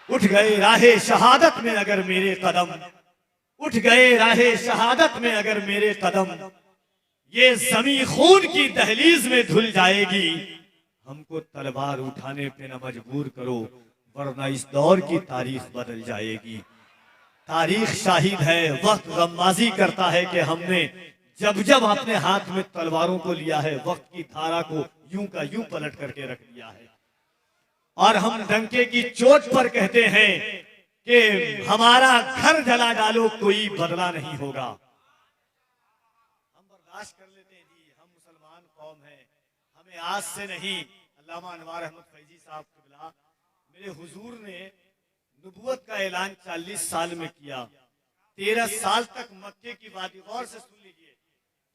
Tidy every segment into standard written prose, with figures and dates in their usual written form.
उठ गए राहे शहादत में अगर मेरे कदम, उठ गए राहे शहादत में अगर मेरे कदम, ये ज़मी खून की दहलीज में धुल जाएगी। हमको तलवार उठाने पे न मजबूर करो, वरना इस दौर की तारीख बदल जाएगी। तारीख शाहिद है, वक्त गम्माजी करता है कि हमने जब जब अपने हाथ में तलवारों को लिया है, वक्त की धारा को यूं का यूं पलट करके रख दिया है। और हम डंके की चोट पर कहते हैं कि हमारा घर जला डालो कोई बदला नहीं होगा। हम बर्दाश्त कर लेते हैं जी, हम मुसलमान कौम हैं, हमें आज से नहीं। अल्लामा अनवार अहमद फैजी साहब क़िबला, मेरे हुजूर ने नबूवत का ऐलान 40 साल में किया। 13 साल तक मक्के की वादी, गौर से सुन लीजिए,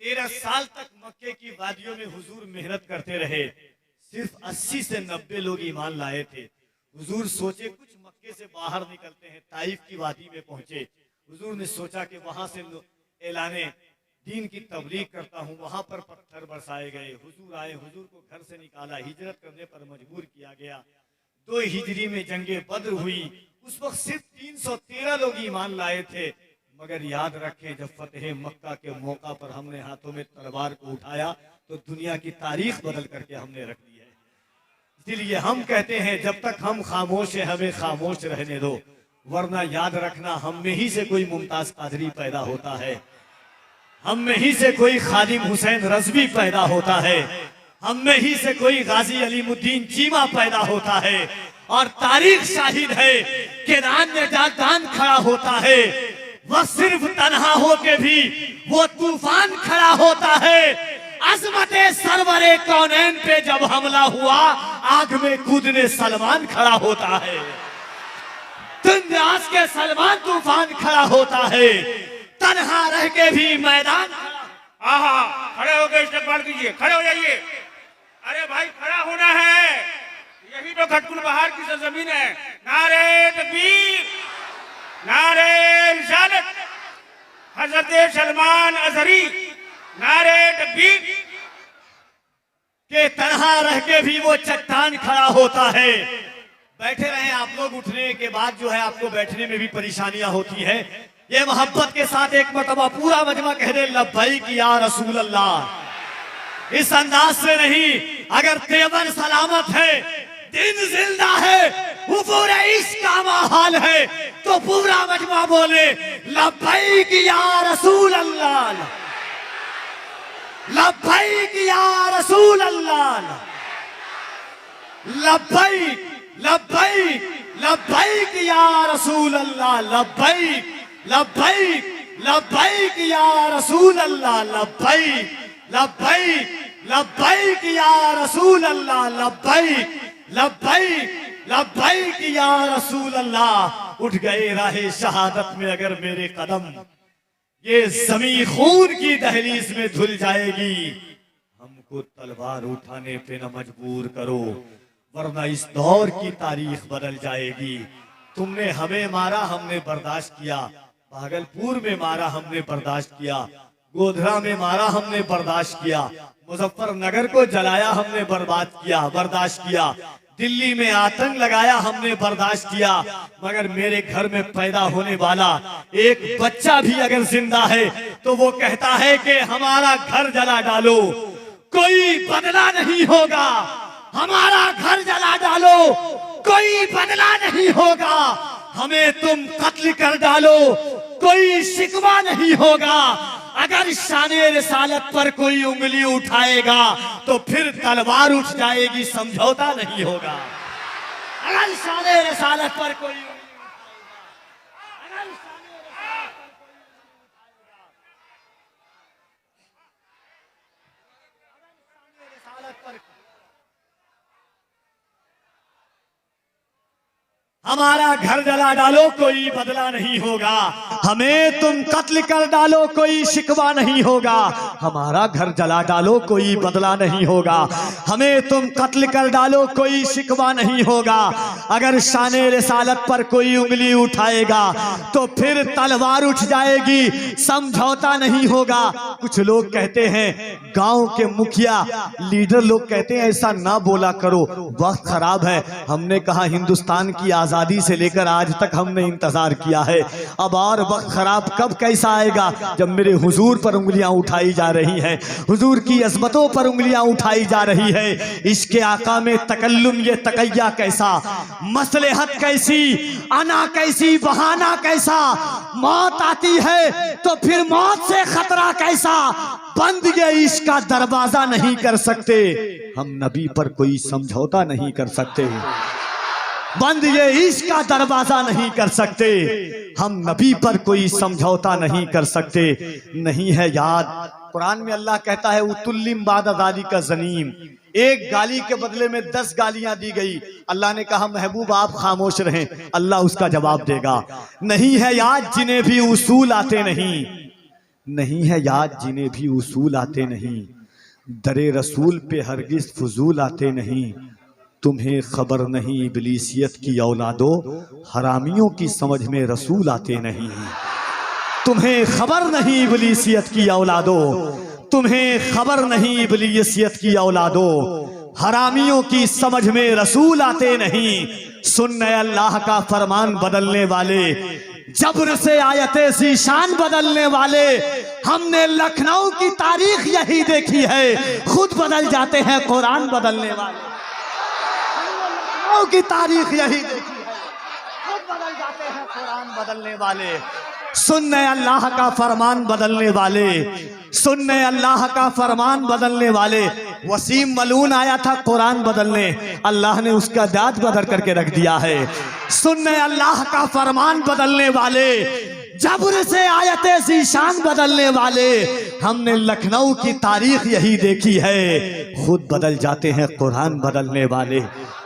13 साल तक मक्के की वादियों में हुजूर मेहनत करते रहे। सिर्फ 80 से 90 लोग ईमान लाए थे। हुजूर सोचे कुछ मक्के से बाहर निकलते हैं, ताइफ की वादी में पहुंचे। हुजूर ने सोचा कि वहां से ऐलाने दीन की तबलीग करता हूं, वहां पर पत्थर बरसाए गए। हुजूर आए, हुजूर को घर से निकाला, हिजरत करने पर मजबूर किया गया। 2 हिजरी में जंगे बद्र हुई। उस वक्त सिर्फ 313 लोग ईमान लाए थे। मगर याद रखें, जब फतेह मक्का के मौका पर हमने हाथों में तलवार को उठाया तो दुनिया की तारीख बदल करके हमने रख दी है। इसलिए हम कहते हैं, जब तक हम खामोश हैं हमें खामोश रहने दो, वरना याद रखना हम में ही से कोई मुमताज कादरी पैदा होता है, हम में ही से कोई खादिम हुसैन रज़वी पैदा होता है, हम में ही से कोई गाजी अलीमुद्दीन चीमा पैदा होता है। और तारीख शाहिद है कि दान खड़ा होता है, वह सिर्फ तन्हा होके भी वो तूफान खड़ा होता है। अज़मते सरवरे कौनैन पे जब हमला हुआ, आग में कूदने सलमान खड़ा होता है। तुंद्रास के सलमान तूफान खड़ा होता है, तन्हा रह के भी मैदान। आहा, खड़े होकर इस्तेमाल कीजिए, खड़े हो जाइए। अरे भाई, खड़ा होना है, यही तो खटकुल बहार की सरजमीन है। नारे तकबीर, नारे रिसालत, हजरत सलमान अजहरी, नारे तकबीर। के तन्हा रह के भी वो चट्टान खड़ा होता है। बैठे रहे आप लोग, उठने के बाद जो है आपको बैठने में भी परेशानियां होती है। ये मोहब्बत के साथ एक मरतबा पूरा मजमा कह दे, लब्बैक या रसूल अल्लाह। इस अंदाज से नहीं, अगर तेवर सलामत है, दिन जिंदा है, वो पूरे इश्क का माहौल है, तो पूरा मजमा बोले लब्बैक या रसूल अल्लाह, लब्बैक या रसूल अल्लाह, लब्बैक लब्बैक लब्बैक या रसूल अल्लाह, लब्बैक लब्बैक लब्बैक या रसूल अल्लाह, लब्बैक लब्बैक लब्बैक या रसूल अल्लाह, लब्बैक लब्बैक लब्बैक या रसूल अल्लाह। उठ गए राहे शहादत में अगर मेरे कदम, ये ज़मी खून की दहलीज में धुल जाएगी। हमको तलवार उठाने पे न मजबूर करो, वरना इस दौर की तारीख बदल जाएगी। तुमने हमें मारा, हमने बर्दाश्त किया। भागलपुर में मारा, हमने बर्दाश्त किया। गोधरा में मारा, हमने बर्दाश्त किया। मुजफ्फरनगर को जलाया, हमने बर्दाश्त किया। दिल्ली में आतंक लगाया, हमने बर्दाश्त किया। मगर मेरे घर में पैदा होने वाला एक बच्चा भी अगर जिंदा है तो वो कहता है कि हमारा घर जला डालो, कोई बदला नहीं होगा। हमारा घर जला डालो, कोई बदला नहीं होगा। हमें तुम कत्ल कर डालो, कोई शिकवा नहीं होगा। अगर शाने रिसालत पर कोई उंगली उठाएगा तो फिर तलवार उठ जाएगी, समझौता नहीं होगा। अगर शाने रिसालत पर कोई उंगली उठाएगा, अगर शाने रिसालत पर कोई उंगली उठाएगा, अगर शाने रिसालत पर हमारा घर जला डालो, कोई बदला नहीं होगा। हमें तुम कत्ल कर डालो, कोई शिकवा नहीं होगा। हमारा घर जला डालो, कोई बदला नहीं होगा। हमें तुम कत्ल कर डालो, कोई शिकवा नहीं होगा। अगर शाने रिसालत पर कोई उंगली उठाएगा तो फिर तलवार उठ जाएगी, समझौता नहीं होगा। कुछ लोग कहते हैं, गांव के मुखिया लीडर लोग कहते हैं ऐसा ना बोला करो, वक्त खराब है। हमने कहा हिंदुस्तान की आजादी आजादी से लेकर आज तक हमने इंतजार किया है। अब और वक्त खराब कब कैसा आएगा जब मेरे हुजूर पर उंगलियां उठाई जा रही हैं, हुजूर की अजमतों पर उंगलियां उठाई जा रही है। इसके आका में तकल्लुम, ये तकैया कैसा, मसलहत कैसी, अना कैसी, बहाना कैसा, मौत आती है तो फिर मौत से खतरा कैसा, बंद ये इश्क का दरवाजा नहीं कर सकते हम, नबी पर कोई समझौता नहीं कर सकते। बंद ये इश्क का दरवाजा नहीं कर सकते हम, नबी पर कोई समझौता नहीं कर सकते। नहीं है याद, कुरान में अल्लाह कहता है उतुल्लिम बाद ज़ालिका का ज़नीम, एक गाली के बदले में 10 गालियां दी गई। अल्लाह ने कहा महबूब आप खामोश रहें, अल्लाह उसका जवाब देगा। नहीं है याद जिन्हें भी उसूल आते नहीं, नहीं है याद जिन्हें भी उसूल आते नहीं, दरे रसूल पे हरगिज फजूल आते नहीं। तुम्हें खबर नहीं इब्लीसियत की औलादो, हरामियों की समझ में रसूल आते नहीं। तुम्हें खबर नहीं इब्लीसियत की औलादो, तुम्हें खबर नहीं इब्लीसियत की औलादो, हरामियों की समझ में रसूल आते नहीं। सुन्ने अल्लाह का फरमान बदलने वाले, जबर से आयते ज़ीशान बदलने वाले, हमने लखनऊ की तारीख यही देखी है, खुद बदल जाते हैं कुरान बदलने वाले। लखनऊ की तारीख यही देखी है, खुद बदल जाते हैं कुरान बदलने वाले। सुन्ने अल्लाह का फरमान बदलने वाले, सुन्ने अल्लाह का फरमान बदलने वाले। वसीम मलून आया था कुरान बदलने, अल्लाह ने उसका दांत बदल करके रख दिया है। सुन्ने अल्लाह का फरमान बदलने वाले, जबर से आयते ज़ीशान बदलने वाले, हमने लखनऊ की तारीख यही देखी है, खुद बदल जाते हैं कुरान बदलने वाले।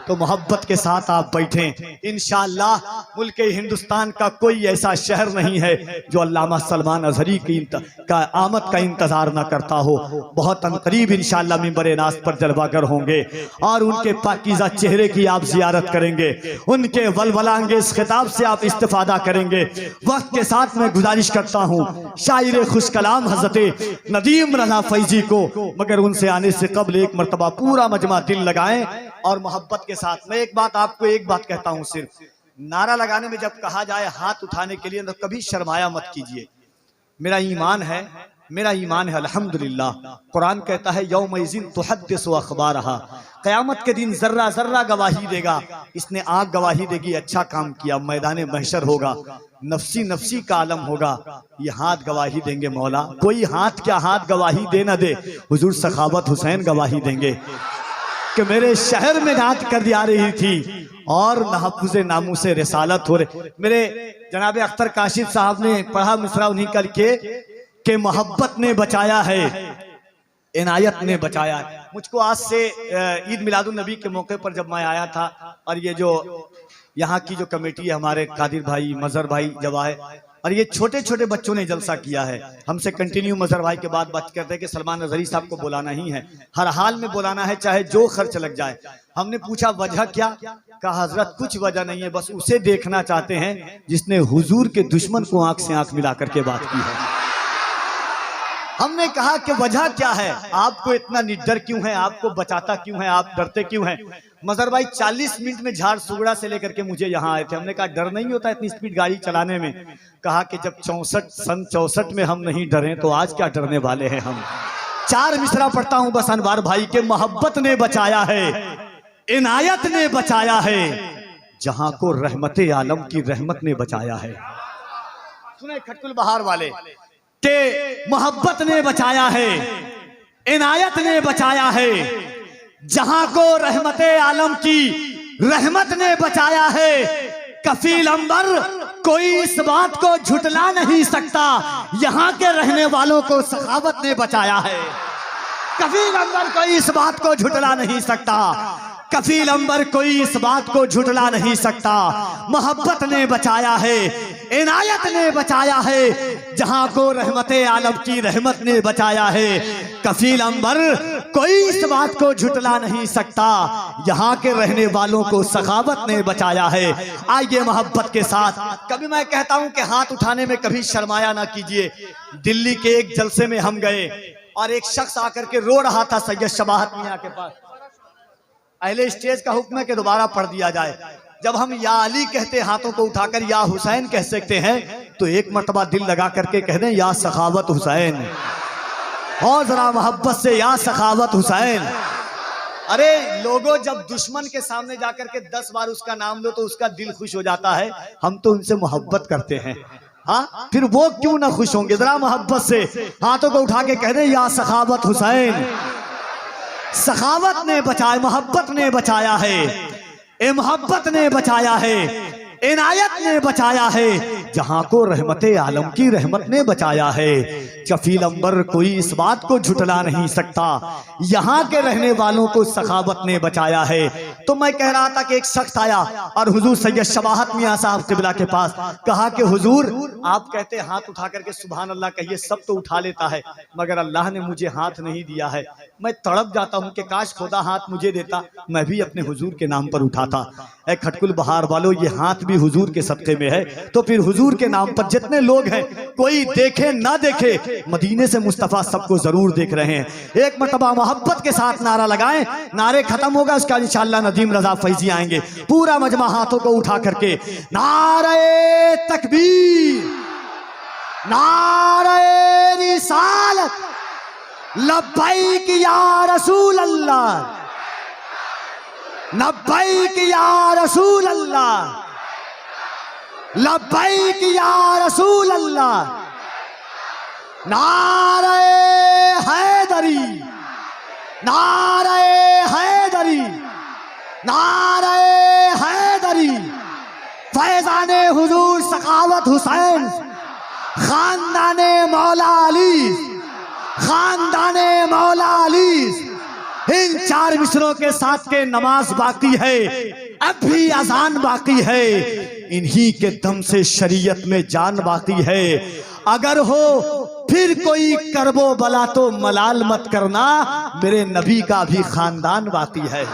तो मोहब्बत के साथ आप बैठें, इंशाअल्लाह मुल्क हिंदुस्तान का कोई ऐसा शहर नहीं है जो अल्लामा सलमान अजहरी की आमद का इंतजार न करता हो। बहुत अनकरीब इंशाअल्लाह मिंबर नाज़ पर जलवागर होंगे और उनके पाकीज़ा चेहरे की आप जियारत करेंगे, उनके वलवलांगेज़ खिताब से आप इस्तिफादा करेंगे। वक्त के साथ मैं गुजारिश करता हूँ शायर खुश कलाम हज़रत नदीम रज़ा फैज़ी को, मगर उनसे आने से कबल एक मरतबा पूरा मजमा दिल लगाएं और मोहब्बत के साथ। मैं एक बात आपको एक बात कहता हूं, सिर्फ नारा लगाने में जब कहा जाए हाथ उठाने के लिए तो कभी शर्माया मत कीजिए। मेरा ईमान है, मेरा ईमान है अल्हम्दुलिल्लाह। कुरान कहता है यौमइज़िन तुहद्दिसु अख़बारहा, क़यामत के दिन जर्रा जर्रा गवाही देगा। इसने आँख गवाही देगी अच्छा काम किया, मैदान महशर होगा, नफसी नफसी का आलम होगा, ये हाथ गवाही देंगे मौला। कोई हाथ क्या हाथ गवाही दे न दे, हुजूर सखावत हुसैन गवाही देंगे कि मेरे शहर में रात कर दिया रही थी और महफूज़े नामूसे रिसालत हो रहे। मेरे जनाब अख्तर काशिफ साहब ने पढ़ा मिसरा उन्हीं कल के मोहब्बत ने बचाया है, इनायत ने बचाया है। मुझको आज से ईद मिलादुन नबी के मौके पर जब मैं आया था और ये जो यहाँ की जो कमेटी है, हमारे कादिर भाई, मजहर भाई जब आए और ये छोटे छोटे बच्चों ने जलसा किया है, हमसे कंटिन्यू मजहर भाई के बाद बात करते हैं कि सलमान अजहरी साहब को बुलाना ही है, हर हाल में बुलाना है, चाहे जो खर्च लग जाए। हमने पूछा वजह क्या, कहा हजरत कुछ वजह नहीं है, बस उसे देखना चाहते हैं जिसने हुजूर के दुश्मन को आंख से आंख मिला करके बात की है। हमने कहा कि वजह क्या है, आपको इतना निडर क्यों है, आपको बचाता क्यों है, आप डरते क्यों हैं। मजहर भाई 40 मिनट में झारसुगड़ा से लेकर के मुझे यहाँ आए थे। हमने कहा डर नहीं होता इतनी स्पीड गाड़ी चलाने में। कहा कि जब सन 64 में हम नहीं डरे तो आज क्या डरने वाले हैं हम। 4 मिसरा पढ़ता हूँ बस अनवार भाई के, मोहब्बत ने बचाया है, इनायत ने बचाया है, जहां को रहमते आलम की रहमत ने बचाया है। सुने खटकुल बहार वाले के मोहब्बत ने बचाया है, इनायत ने बचाया है, जहां को रहमते आलम की रहमत ने बचाया है। कफील अंबर कोई इस बात को झुटला नहीं सकता, यहाँ के रहने वालों को सखावत ने बचाया है। कफील अंबर कोई इस बात को झुटला नहीं सकता, कफील अंबर कोई इस बात को झुटला नहीं सकता। मोहब्बत ने बचाया है, इनायत ने बचाया है, जहां को रहमते आलम की रहमत ने बचाया है। कफील अंबर कोई इस बात को झुटला नहीं सकता, यहाँ के रहने वालों को सखावत ने बचाया है। आइए मोहब्बत के साथ, कभी मैं कहता हूं कि हाथ उठाने में कभी शर्माया ना कीजिए। दिल्ली के एक जलसे में हम गए और एक शख्स आकर के रो रहा था सैयद शबाहत मियां के पास। अहले स्टेज का हुक्म है कि दोबारा पढ़ दिया जाए। जब हम या अली कहते हाथों को उठाकर या हुसैन कह सकते हैं, तो एक मर्तबा दिल लगा करके कह दें या सखावत हुसैन, और जरा मोहब्बत से या सखावत हुसैन। अरे लोगों, जब दुश्मन के सामने जाकर के 10 बार उसका नाम लो तो उसका दिल खुश हो जाता है। हम तो उनसे मोहब्बत करते हैं, हाँ, फिर वो क्यों ना खुश होंगे। जरा मोहब्बत से हाथों को उठा के कह दे या सखावत हुसैन। सखावत ने बचाया, मोहब्बत ने बचाया है, ए मोहब्बत ने बचाया है, इनायत ने बचाया है, जहां को रहमते आलम की रहमत ने बचाया है। कफील अंबर कोई इस बात को झुटला नहीं सकता, यहाँ के रहने वालों को सखावत ने बचाया है। तो मैं कह रहा था कि एक शख्स आया और हुजूर सैयद शबाहत मियां साहब किबला के पास, कहा कि हुजूर आप कहते हाथ उठा करके सुभान अल्लाह कहिए, सब तो उठा लेता है मगर अल्लाह ने मुझे हाथ नहीं दिया है। मैं तड़प जाता हूँ कि काश खुदा हाथ मुझे देता, मैं भी अपने हुजूर के नाम पर उठाता। ऐ खटकुल बहार वालों, ये हाथ भी हुजूर के सदक़े में है, तो फिर हुजूर के नाम पर जितने लोग हैं, कोई देखे ना देखे, मदीने से मुस्तफ़ा सबको जरूर देख रहे हैं। एक मर्तबा मोहब्बत के साथ नारा लगाएं, नारे खत्म होगा उसका इंशाअल्लाह नदीम रजा फैजी आएंगे। पूरा मजमा हाथों को उठा करके नारे तकबीर, नारे रिसालत, लब्बैक या रसूल अल्लाह, लब्बैक या रसूल अल्लाह, लब्बैक या रसूल अल्लाह। नारे हैदरी, नारे हैदरी, नारे हैदरी, फैजाने हुजूर सखावत हुसैन, खानदाने मौला अली, खानदाने मौला अली। इन 4 मिसरों के साथ के नमाज बाकी है, अब भी अजान बाकी है, इन्हीं के दम से शरीयत में जान बाकी है। अगर हो फिर कोई करबो बला तो मलाल मत करना, मेरे नबी का भी खानदान बाकी है।